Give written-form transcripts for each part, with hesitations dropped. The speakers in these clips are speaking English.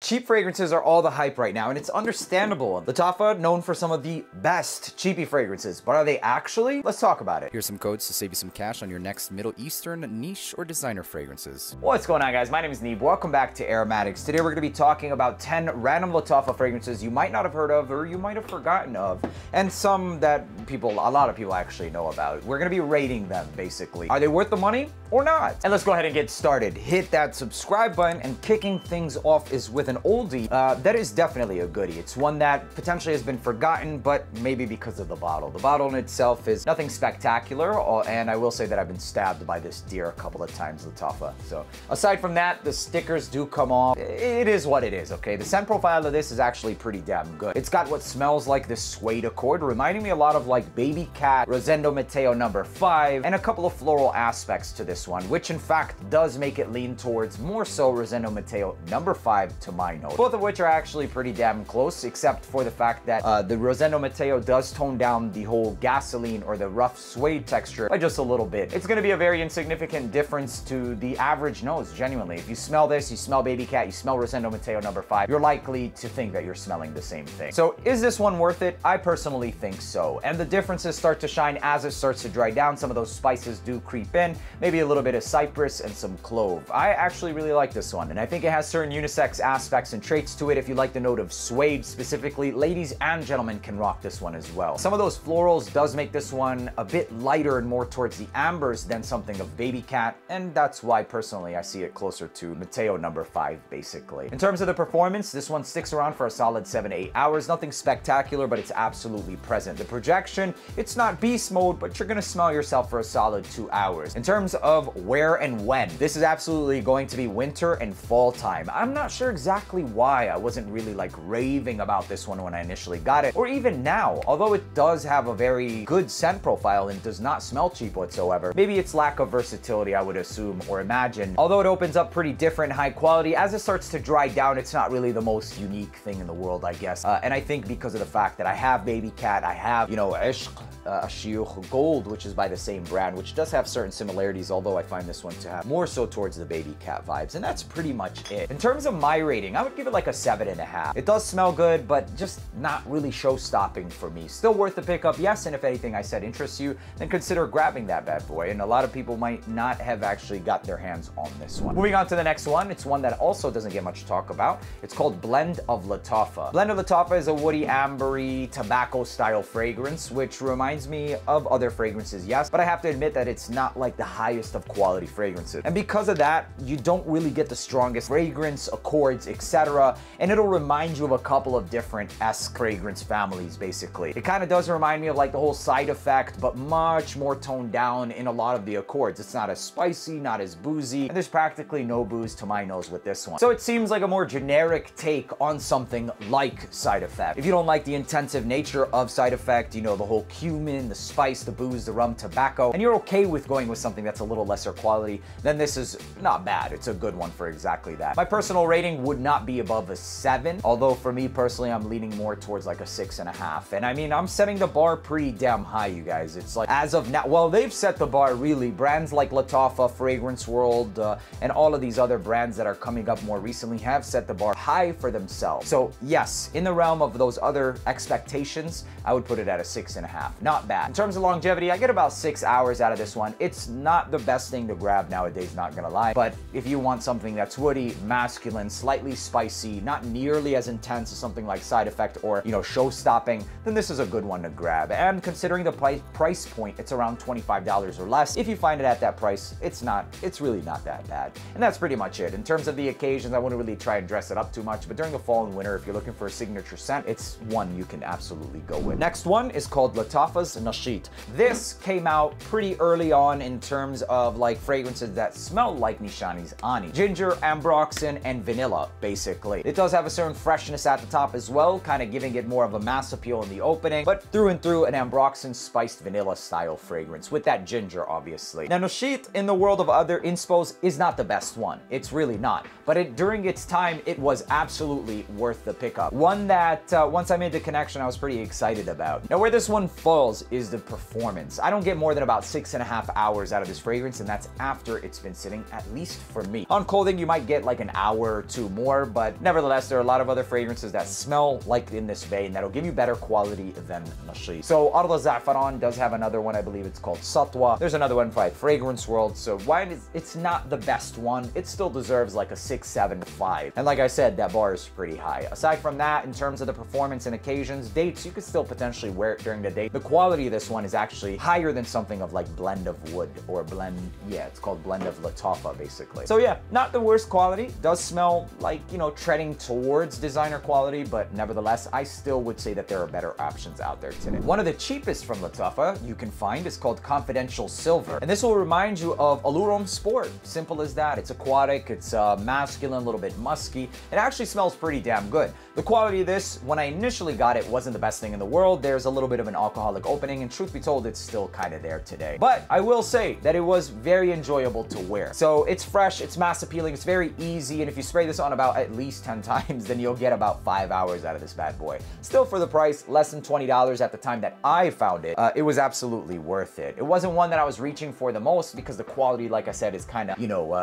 Cheap fragrances are all the hype right now, and it's understandable. Lattafa, known for some of the best cheapy fragrances, but are they actually? Let's talk about it. Here's some codes to save you some cash on your next Middle Eastern, niche, or designer fragrances. What's going on, guys? My name is Neeb. Welcome back to AROMATIX. Today we're going to be talking about 10 random Lattafa fragrances you might not have heard of or you might have forgotten of, and some that a lot of people actually know about. We're going to be rating them, basically. Are they worth the money or not? And let's go ahead and get started. Hit that subscribe button, and kicking things off is with an oldie that is definitely a goodie. It's one that potentially has been forgotten, but maybe because of the bottle. The bottle in itself is nothing spectacular, and I will say that I've been stabbed by this deer a couple of times, Lattafa. So aside from that, the stickers do come off. It is what it is, okay? The scent profile of this is actually pretty damn good. It's got what smells like this suede accord, reminding me a lot of like Baby Cat, Rosendo Matteo No. 5, and a couple of floral aspects to this one, which in fact does make it lean towards more so Rosendo Matteo No. 5 to my nose. Both of which are actually pretty damn close, except for the fact that the Rosendo Matteo does tone down the whole gasoline or the rough suede texture by just a little bit. It's going to be a very insignificant difference to the average nose, genuinely. If you smell this, you smell Baby Cat, you smell Rosendo Matteo No. 5, you're likely to think that you're smelling the same thing. So is this one worth it? I personally think so. And the differences start to shine as it starts to dry down. Some of those spices do creep in, maybe a little bit of cypress and some clove. I actually really like this one, and I think it has certain unisex aspects and traits to it. If you like the note of suede specifically, ladies and gentlemen can rock this one as well. Some of those florals does make this one a bit lighter and more towards the ambers than something of Baby Cat, and that's why personally I see it closer to Matteo No. 5 basically. In terms of the performance, this one sticks around for a solid 7 to 8 hours. Nothing spectacular, but it's absolutely present. The projection, it's not beast mode, but you're gonna smell yourself for a solid 2 hours. In terms of where and when, this is absolutely going to be winter and fall time. I'm not sure exactly why I wasn't really like raving about this one when I initially got it, or even now, although it does have a very good scent profile and does not smell cheap whatsoever. Maybe it's lack of versatility, I would assume or imagine. Although it opens up pretty different, high quality, as it starts to dry down, it's not really the most unique thing in the world, I guess. And I think because of the fact that I have Baby Cat, I have, you know, Ashiyuh Gold, which is by the same brand, which does have certain similarities, although I find this one to have more so towards the Baby Cat vibes, and that's pretty much it. In terms of my rating, I would give it like a 7.5. It does smell good, but just not really show-stopping for me. Still worth the pickup, yes, and if anything I said interests you, then consider grabbing that bad boy, and a lot of people might not have actually got their hands on this one. Moving on to the next one, it's one that also doesn't get much to talk about. It's called Blend of Lattafa. Blend of Lattafa is a woody, ambery, tobacco-style fragrance, which reminds me of other fragrances, yes, but I have to admit that it's not like the highest of quality fragrances. And because of that, you don't really get the strongest fragrance, accords, etc. And it'll remind you of a couple of different fragrance families, basically. It kind of does remind me of like the whole Side Effect, but much more toned down in a lot of the accords. It's not as spicy, not as boozy, and there's practically no booze to my nose with this one. So it seems like a more generic take on something like Side Effect. If you don't like the intensive nature of Side Effect, you know, the whole cumin, the spice, the booze, the rum, tobacco, and you're okay with going with something that's a little lesser quality, then this is not bad. It's a good one for exactly that. My personal rating would not be above a 7, although for me personally, I'm leaning more towards like a 6.5. And I mean, I'm setting the bar pretty damn high, you guys. It's like, as of now, well, they've set the bar really. Brands like Lattafa, Fragrance World, and all of these other brands that are coming up more recently have set the bar high for themselves. So yes, in the realm of those other expectations, I would put it at a 6.5. Not bad. In terms of longevity, I get about 6 hours out of this one. It's not the best thing to grab nowadays, not gonna lie, but if you want something that's woody, masculine, slightly spicy, not nearly as intense as something like Side Effect or, you know, show-stopping, then this is a good one to grab. And considering the price point, it's around $25 or less. If you find it at that price, it's really not that bad. And that's pretty much it. In terms of the occasions, I wouldn't really try and dress it up too much, but during the fall and winter, if you're looking for a signature scent, it's one you can absolutely go with. Next one is called Lattafa's Nashit. This came out pretty early on in terms of like fragrances that smell like Nishani's Ani. Ginger, ambroxan, and vanilla, basically. It does have a certain freshness at the top as well, kind of giving it more of a mass appeal in the opening, but through and through an ambroxan spiced vanilla style fragrance with that ginger, obviously. Now, Nashit in the world of other inspos is not the best one. It's really not. But during its time, it was absolutely worth the pickup. One that, once I made the connection, I was pretty excited about. Now, where this one falls is the performance. I don't get more than about 6.5 hours out of this fragrance, and that's after it's been sitting, at least for me. On clothing, you might get like an hour or two more, more, but nevertheless, there are a lot of other fragrances that smell like in this vein that'll give you better quality than Nasheed. So Arda Za'faran does have another one, I believe it's called Satwa. There's another one by Fragrance World. So while it's not the best one, it still deserves like a 6, 7, 5. And like I said, that bar is pretty high. Aside from that, in terms of the performance and occasions, dates, you could still potentially wear it during the date. The quality of this one is actually higher than something of like Blend of Wood or Blend, yeah, it's called Blend of Lattafa basically. So yeah, not the worst quality. Does smell like, you know, treading towards designer quality, but nevertheless, I still would say that there are better options out there today. One of the cheapest from Lattafa you can find is called Confidential Silver. And this will remind you of Alurom Sport. Simple as that. It's aquatic, it's masculine, a little bit musky. It actually smells pretty damn good. The quality of this, when I initially got it, wasn't the best thing in the world. There's a little bit of an alcoholic opening, and truth be told, it's still kind of there today. But I will say that it was very enjoyable to wear. So it's fresh, it's mass appealing, it's very easy, and if you spray this on about at least 10 times, then you'll get about 5 hours out of this bad boy. Still, for the price, less than $20 at the time that I found it, it was absolutely worth it. It wasn't one that I was reaching for the most because the quality, like I said, is kind of, you know,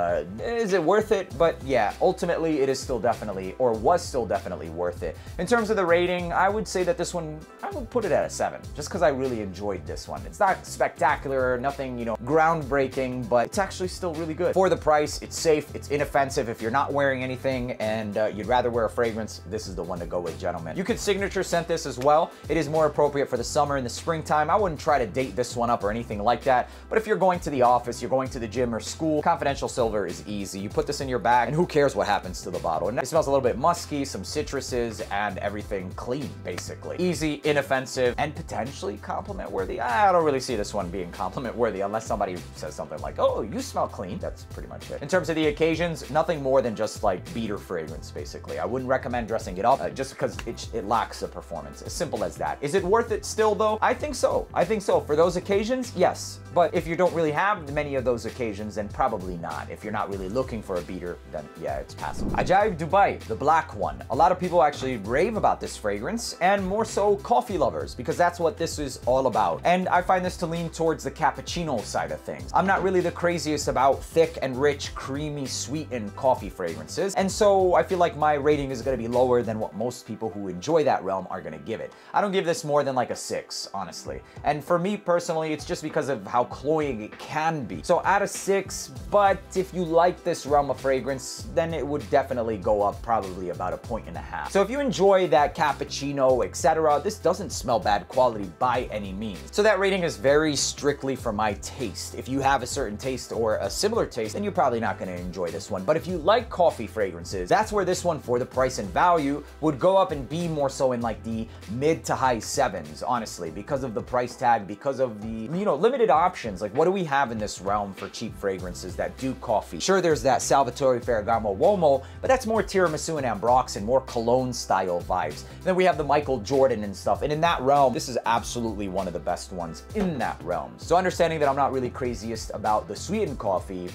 is it worth it? But yeah, ultimately, it is still definitely, or was still definitely worth it. In terms of the rating, I would say that this one, I would put it at a 7, just because I really enjoyed this one. It's not spectacular, nothing, you know, groundbreaking, but it's actually still really good. For the price, it's safe, it's inoffensive. If you're not wearing anything and you'd rather wear a fragrance, this is the one to go with, gentlemen. You could signature scent this as well. It is more appropriate for the summer and the springtime. I wouldn't try to date this one up or anything like that, but if you're going to the office, you're going to the gym or school, Confidential Silver is easy. You put this in your bag and who cares what happens to the bottle. And it smells a little bit musky, some citruses, and everything clean, basically. Easy, inoffensive, and potentially compliment worthy. I don't really see this one being compliment worthy unless somebody says something like, oh, you smell clean. That's pretty much it. In terms of the occasions, nothing more than just like beater fragrance, basically. I wouldn't recommend dressing it up just because it lacks a performance. As simple as that. Is it worth it still though? I think so. I think so. For those occasions, yes. But if you don't really have many of those occasions, then probably not. If you're not really looking for a beater, then yeah, it's passable. Ajaib Dubai, the black one. A lot of people actually rave about this fragrance, and more so coffee lovers, because that's what this is all about. And I find this to lean towards the cappuccino side of things. I'm not really the craziest about thick and rich, creamy, sweetened coffee fragrances, and so I feel like my rating is going to be lower than what most people who enjoy that realm are going to give it. I don't give this more than like a 6, honestly. And for me personally, it's just because of how cloying it can be. So at a 6, but if you like this realm of fragrance, then it would definitely go up probably about a 1.5 points. So if you enjoy that cappuccino, etc., this doesn't smell bad quality by any means. So that rating is very strictly for my taste. If you have a certain taste or a similar taste, then you're probably not going to enjoy this one. But if you like coffee fragrances, that's where this one, for the price and value, would go up and be more so in like the mid to high 7s, honestly, because of the price tag, because of the, you know, limited options. Like, what do we have in this realm for cheap fragrances that do coffee? Sure, there's that Salvatore Ferragamo Uomo, but that's more tiramisu and ambrox and more cologne style vibes. And then we have the Michael Jordan and stuff. And in that realm, this is absolutely one of the best ones in that realm. So understanding that I'm not really craziest about the sweetened coffee,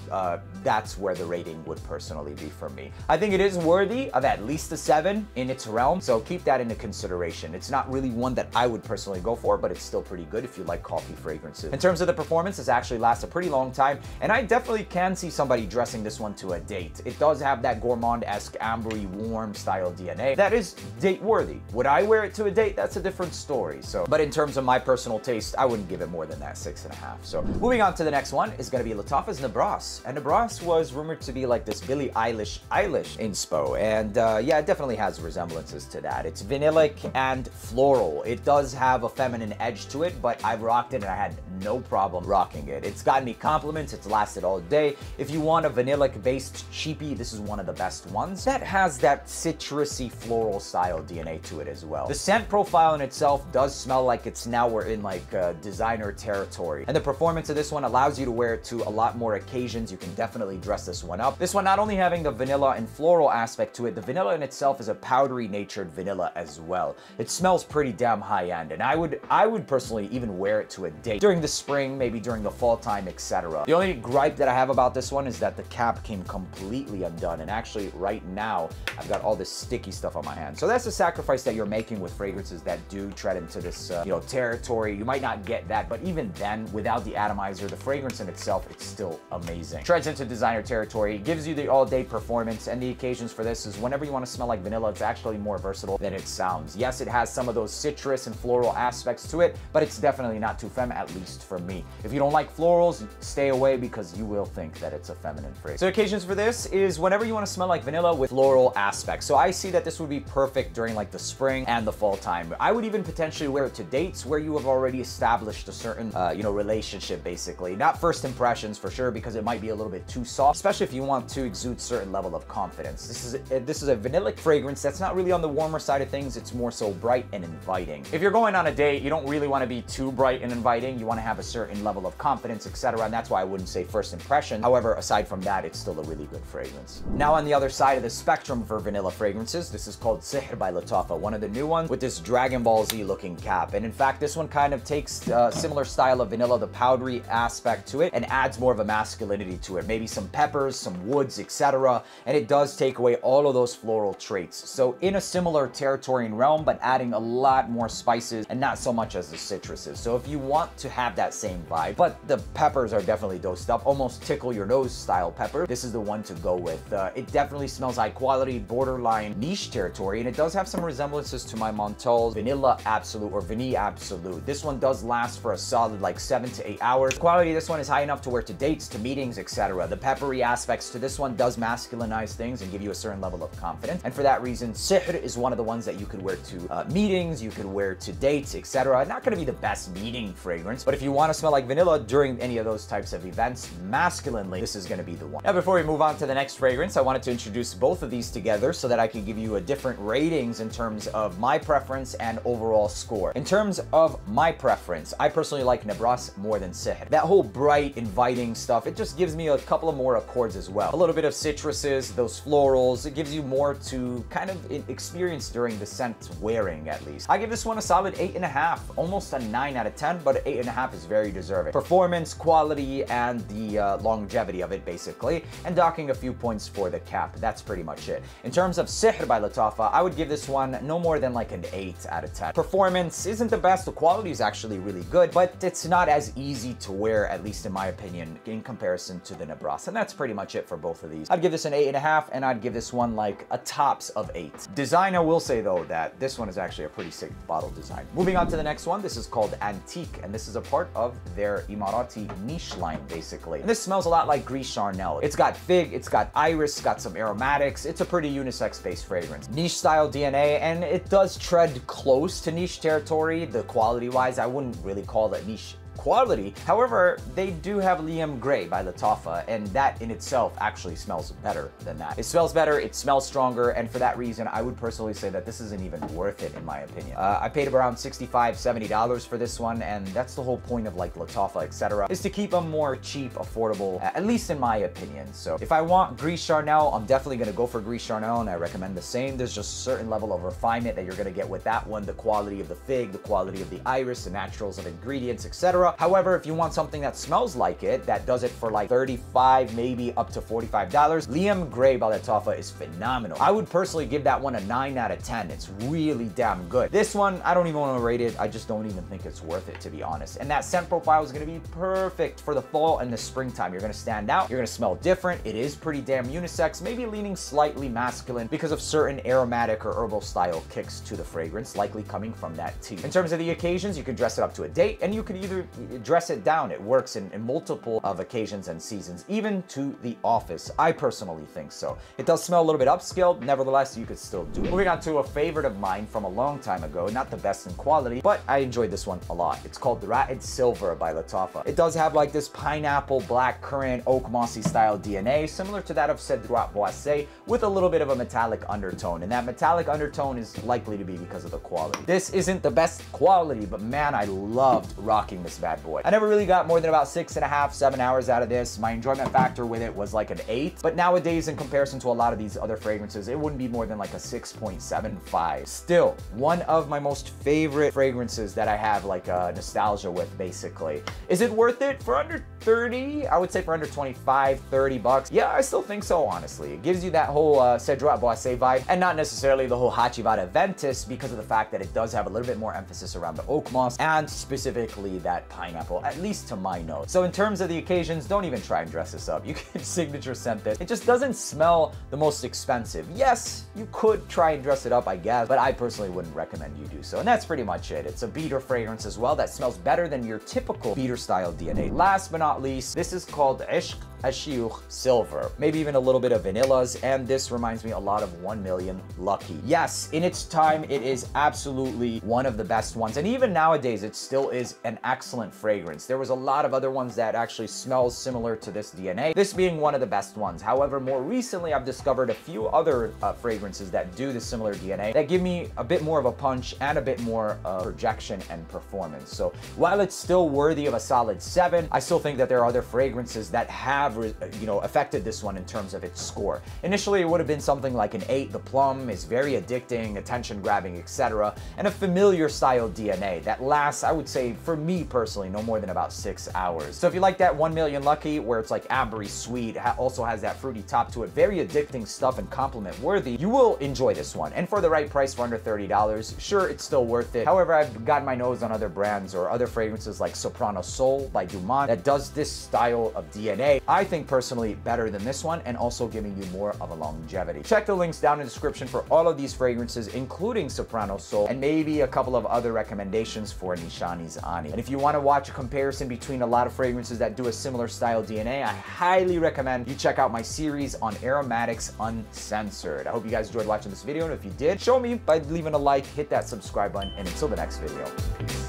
that's where the rating would personally be for me. I think it is worthy of at least a 7 in its realm, so keep that into consideration. It's not really one that I would personally go for, but it's still pretty good if you like coffee fragrances. In terms of the performance, this actually lasts a pretty long time, and I definitely can see somebody dressing this one to a date. It does have that gourmand-esque, ambery, warm style DNA that is date worthy. Would I wear it to a date? That's a different story. So, but in terms of my personal taste, I wouldn't give it more than that 6.5. So moving on to the next one is going to be Lattafa's Nabras. And Nabras was rumored to be like this Billie Eilish inspo. And yeah, it definitely has resemblances to that. It's vanillic and floral. It does have a feminine edge to it, but I've rocked it and I had no problem rocking it. It's gotten me compliments. It's lasted all day. If you want a vanillic based cheapie, this is one of the best ones. That has that citrusy floral style DNA to it as well. The scent profile in itself does smell like it's now we're in like designer territory. And the performance of this one allows you to wear it to a lot more occasions. You can definitely dress this one up. This one not only having the vanilla and floral aspect to it, the vanilla in itself is a powdery natured vanilla as well. It smells pretty damn high end, and I would personally even wear it to a date during the spring, maybe during the fall time, etc. The only gripe that I have about this one is that the cap came completely undone, and actually right now I've got all this sticky stuff on my hand. So that's the sacrifice that you're making with fragrances that do tread into this you know, territory. You might not get that, but even then, without the atomizer, the fragrance in itself, it's still amazing. Treads into designer territory, gives you the all-day performance, and the occasion occasions for this is whenever you want to smell like vanilla, it's actually more versatile than it sounds. Yes, it has some of those citrus and floral aspects to it, but it's definitely not too femme, at least for me. If you don't like florals, stay away because you will think that it's a feminine fragrance. So occasions for this is whenever you want to smell like vanilla with floral aspects. So I see that this would be perfect during like the spring and the fall time. I would even potentially wear it to dates where you have already established a certain, relationship, basically. Not first impressions for sure, because it might be a little bit too soft, especially if you want to exude certain level of confidence. This is a vanillic fragrance that's not really on the warmer side of things. It's more so bright and inviting. If you're going on a date, you don't really want to be too bright and inviting. You want to have a certain level of confidence, etc. And that's why I wouldn't say first impression. However, aside from that, it's still a really good fragrance. Now on the other side of the spectrum for vanilla fragrances, this is called Sihr by Lattafa, one of the new ones with this Dragon Ball Z looking cap. And in fact, this one kind of takes a similar style of vanilla, the powdery aspect to it, and adds more of a masculinity to it. Maybe some peppers, some woods, etc. And it does take away all of those floral traits. So in a similar territory and realm, but adding a lot more spices and not so much as the citruses. So if you want to have that same vibe, but the peppers are definitely dosed up, almost tickle your nose style pepper, this is the one to go with. It definitely smells high quality, borderline niche territory, and it does have some resemblances to my Montal's Vanilla Absolute or Vanille Absolute. This one does last for a solid like 7 to 8 hours. Quality, this one is high enough to wear to dates, to meetings, etc. The peppery aspects to this one does masculinize things and give you a certain level of confidence. And for that reason, Sihr is one of the ones that you could wear to meetings, you could wear to dates, etc. Not going to be the best meeting fragrance, but if you want to smell like vanilla during any of those types of events, masculinely, this is going to be the one. Now, before we move on to the next fragrance, I wanted to introduce both of these together so that I can give you a different ratings in terms of my preference and overall score. In terms of my preference, I personally like Nebras more than Sihr. That whole bright, inviting stuff, it just gives me a couple of more accords as well. A little bit of citruses, those florals, it gives you more to kind of experience during the scent wearing, at least. I give this one a solid 8.5, almost a 9 out of 10, but 8.5 is very deserving. Performance, quality, and the longevity of it, basically, and docking a few points for the cap. That's pretty much it. In terms of Sihr by Lattafa, I would give this one no more than like an 8 out of 10. Performance isn't the best, the quality is actually really good, but it's not as easy to wear, at least in my opinion, in comparison to the Nebras, and that's pretty much it for both of these. I'd give this an 8.5, and I'd give this one like a tops of 8. Design, I will say though that this one is actually a pretty sick bottle design. Moving on to the next one, this is called Antique, and this is a part of their Emirati niche line, basically. And this smells a lot like Gris Charnel. It's got fig, it's got iris, it's got some aromatics. It's a pretty unisex-based fragrance. Niche style DNA, and it does tread close to niche territory. The quality-wise, I wouldn't really call it niche quality. However, they do have Liam Gray by Lattafa, and that in itself actually smells better than that. It smells better, it smells stronger, and for that reason, I would personally say that this isn't even worth it in my opinion. I paid around $65, $70 for this one, and that's the whole point of like Lattafa, etc., is to keep them more cheap, affordable, at least in my opinion. So if I want Gris Charnel, I'm definitely going to go for Gris Charnel, and I recommend the same. There's just a certain level of refinement that you're going to get with that one, the quality of the fig, the quality of the iris, the naturals of ingredients, etc. However, if you want something that smells like it, that does it for like $35, maybe up to $45, Liam Gray by Lattafa is phenomenal. I would personally give that one a 9 out of 10. It's really damn good. This one, I don't even want to rate it. I just don't even think it's worth it, to be honest. And that scent profile is going to be perfect for the fall and the springtime. You're going to stand out. You're going to smell different. It is pretty damn unisex, maybe leaning slightly masculine because of certain aromatic or herbal style kicks to the fragrance, likely coming from that tea. In terms of the occasions, you can dress it up to a date, and you could either dress it down. It works in multiple of occasions and seasons, even to the office. I personally think so. It does smell a little bit upscaled, nevertheless, you could still do it. Moving on to a favorite of mine from a long time ago, not the best in quality, but I enjoyed this one a lot. It's called Ratted Silver by Lattafa. It does have like this pineapple, black currant, oak mossy style DNA, similar to that of Cedrat Boissé, with a little bit of a metallic undertone, and that metallic undertone is likely to be because of the quality. This isn't the best quality, but man, I loved rocking this bad boy. I never really got more than about 6.5, 7 hours out of this. My enjoyment factor with it was like an 8, but nowadays in comparison to a lot of these other fragrances, it wouldn't be more than like a 6.75. Still, one of my most favorite fragrances that I have like a nostalgia with, basically. Is it worth it? For under 30? I would say for under 25, 30 bucks. Yeah, I still think so, honestly. It gives you that whole Cedrat Boissé vibe, and not necessarily the whole Hachivada Ventus, because of the fact that it does have a little bit more emphasis around the oak moss, and specifically that pineapple, at least to my nose. So in terms of the occasions, don't even try and dress this up. You can signature scent this. It just doesn't smell the most expensive. Yes, you could try and dress it up, I guess, but I personally wouldn't recommend you do so. And that's pretty much it. It's a beater fragrance as well that smells better than your typical beater style DNA. Last but not least, this is called Ishq Ashiuch Silver. Maybe even a little bit of vanillas, and this reminds me a lot of 1 Million Lucky. Yes, in its time, it is absolutely one of the best ones, and even nowadays, it still is an excellent fragrance. There was a lot of other ones that actually smell similar to this DNA, this being one of the best ones. However, more recently, I've discovered a few other fragrances that do the similar DNA that give me a bit more of a punch and a bit more projection and performance. So while it's still worthy of a solid 7, I still think that there are other fragrances that have affected this one in terms of its score. Initially, it would have been something like an 8. The plum is very addicting, attention grabbing, etc. And a familiar style DNA that lasts, I would say, for me personally, no more than about 6 hours. So if you like that 1 Million Lucky, where it's like ambery sweet, also has that fruity top to it, very addicting stuff and compliment worthy, you will enjoy this one. And for the right price, for under $30, sure, it's still worth it. However, I've got my nose on other brands or other fragrances like Soprano Soul by Dumont that does this style of DNA. I think personally better than this one, and also giving you more of a longevity. Check the links down in the description for all of these fragrances, including Soprano Soul, and maybe a couple of other recommendations for Nishani's Ani. And if you want to watch a comparison between a lot of fragrances that do a similar style DNA, I highly recommend you check out my series on AROMATIX Uncensored. I hope you guys enjoyed watching this video, and if you did, show me by leaving a like, hit that subscribe button, and until the next video, peace.